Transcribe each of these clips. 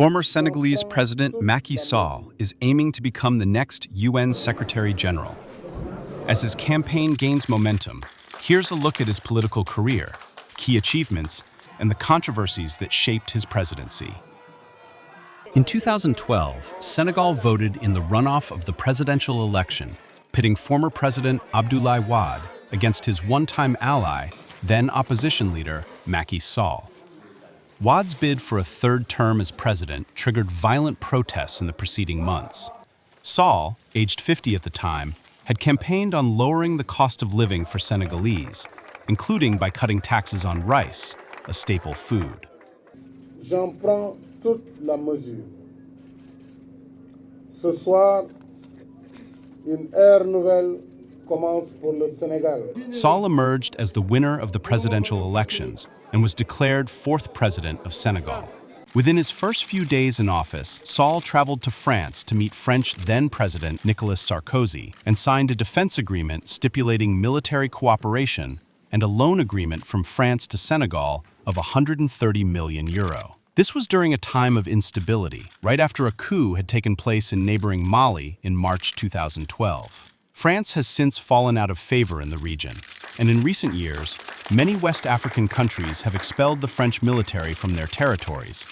Former Senegalese President Macky Sall is aiming to become the next UN Secretary General. As his campaign gains momentum, here's a look at his political career, key achievements, and the controversies that shaped his presidency. In 2012, Senegal voted in the runoff of the presidential election, pitting former President Abdoulaye Wade against his one-time ally, then opposition leader Macky Sall. Wade's bid for a third term as president triggered violent protests in the preceding months. Sall, aged 50 at the time, had campaigned on lowering the cost of living for Senegalese, including by cutting taxes on rice, a staple food. J'en prends toute la mesure. Ce soir, une ère nouvelle commence pour le Sénégal. Sall emerged as the winner of the presidential elections and was declared fourth president of Senegal. Within his first few days in office, Sall traveled to France to meet French then-President Nicolas Sarkozy and signed a defense agreement stipulating military cooperation and a loan agreement from France to Senegal of €130 million. This was during a time of instability, right after a coup had taken place in neighboring Mali in March 2012. France has since fallen out of favor in the region, and in recent years, many West African countries have expelled the French military from their territories.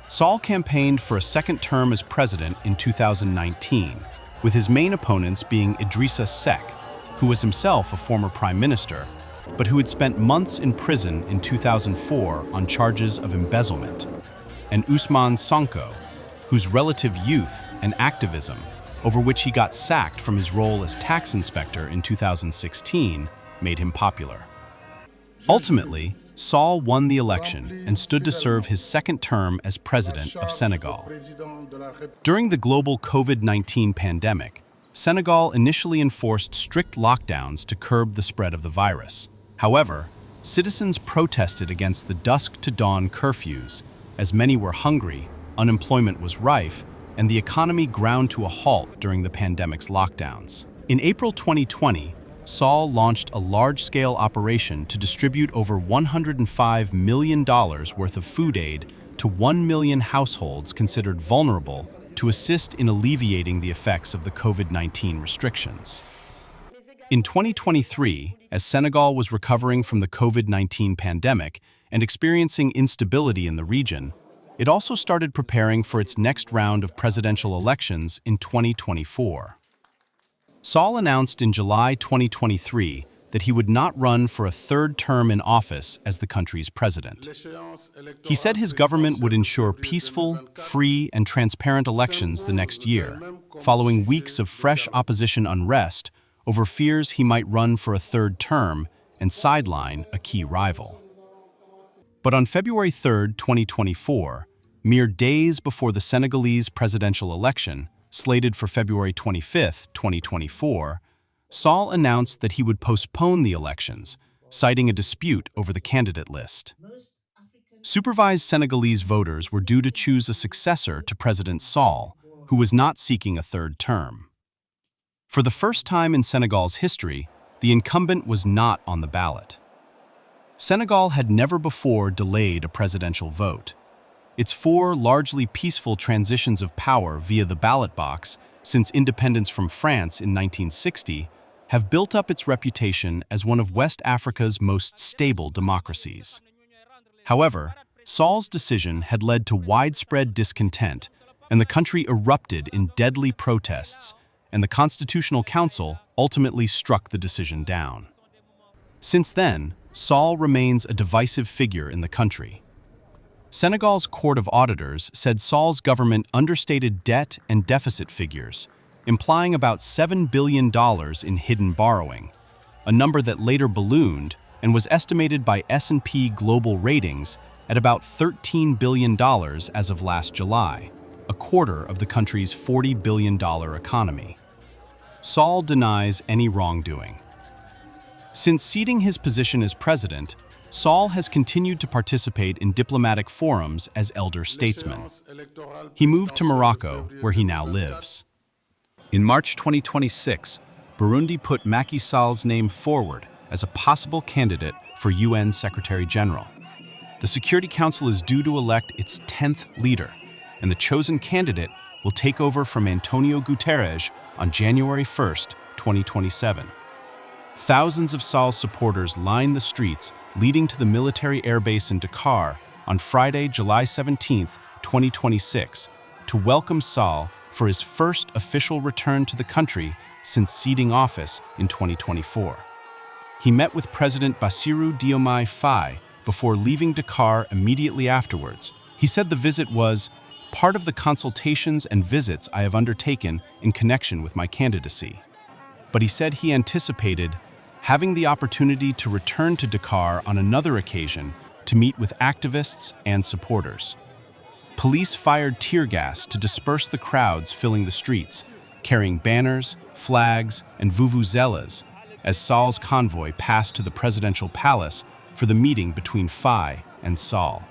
Sall campaigned for a second term as president in 2019, with his main opponents being Idrissa Seck, who was himself a former prime minister, but who had spent months in prison in 2004 on charges of embezzlement, and Ousmane Sonko, whose relative youth and activism, over which he got sacked from his role as tax inspector in 2016, made him popular. Ultimately, Sall won the election and stood to serve his second term as president of Senegal. During the global COVID-19 pandemic, Senegal initially enforced strict lockdowns to curb the spread of the virus. However, citizens protested against the dusk-to-dawn curfews, as many were hungry, unemployment was rife, and the economy ground to a halt during the pandemic's lockdowns. In April 2020, Sall launched a large-scale operation to distribute over $105 million worth of food aid to 1 million households considered vulnerable to assist in alleviating the effects of the COVID-19 restrictions. In 2023, as Senegal was recovering from the COVID-19 pandemic and experiencing instability in the region, it also started preparing for its next round of presidential elections in 2024. Sall announced in July 2023 that he would not run for a third term in office as the country's president. He said his government would ensure peaceful, free, and transparent elections the next year, following weeks of fresh opposition unrest over fears he might run for a third term and sideline a key rival. But on February 3, 2024, mere days before the Senegalese presidential election, slated for February 25, 2024, Sall announced that he would postpone the elections, citing a dispute over the candidate list. Supervised Senegalese voters were due to choose a successor to President Sall, who was not seeking a third term. For the first time in Senegal's history, the incumbent was not on the ballot. Senegal had never before delayed a presidential vote. Its four largely peaceful transitions of power via the ballot box since independence from France in 1960 have built up its reputation as one of West Africa's most stable democracies. However, Sall's decision had led to widespread discontent, and the country erupted in deadly protests, and the Constitutional Council ultimately struck the decision down. Since then, Sall remains a divisive figure in the country. Senegal's Court of Auditors said Sall's government understated debt and deficit figures, implying about $7 billion in hidden borrowing, a number that later ballooned and was estimated by S&P Global Ratings at about $13 billion as of last July, a quarter of the country's $40 billion economy. Sall denies any wrongdoing. Since ceding his position as president, Sall has continued to participate in diplomatic forums as elder statesman. He moved to Morocco, where he now lives. In March 2026, Burundi put Macky Sall's name forward as a possible candidate for UN Secretary General. The Security Council is due to elect its 10th leader, and the chosen candidate will take over from Antonio Guterres on January 1st, 2027. Thousands of Sall's supporters lined the streets leading to the military airbase in Dakar on Friday, July 17, 2026, to welcome Sall for his first official return to the country since ceding office in 2024. He met with President Bassirou Diomaye Faye before leaving Dakar immediately afterwards. He said the visit was part of the consultations and visits I have undertaken in connection with my candidacy. But he said he anticipated having the opportunity to return to Dakar on another occasion to meet with activists and supporters. Police fired tear gas to disperse the crowds filling the streets, carrying banners, flags, and vuvuzelas as Sall's convoy passed to the presidential palace for the meeting between Faye and Sall.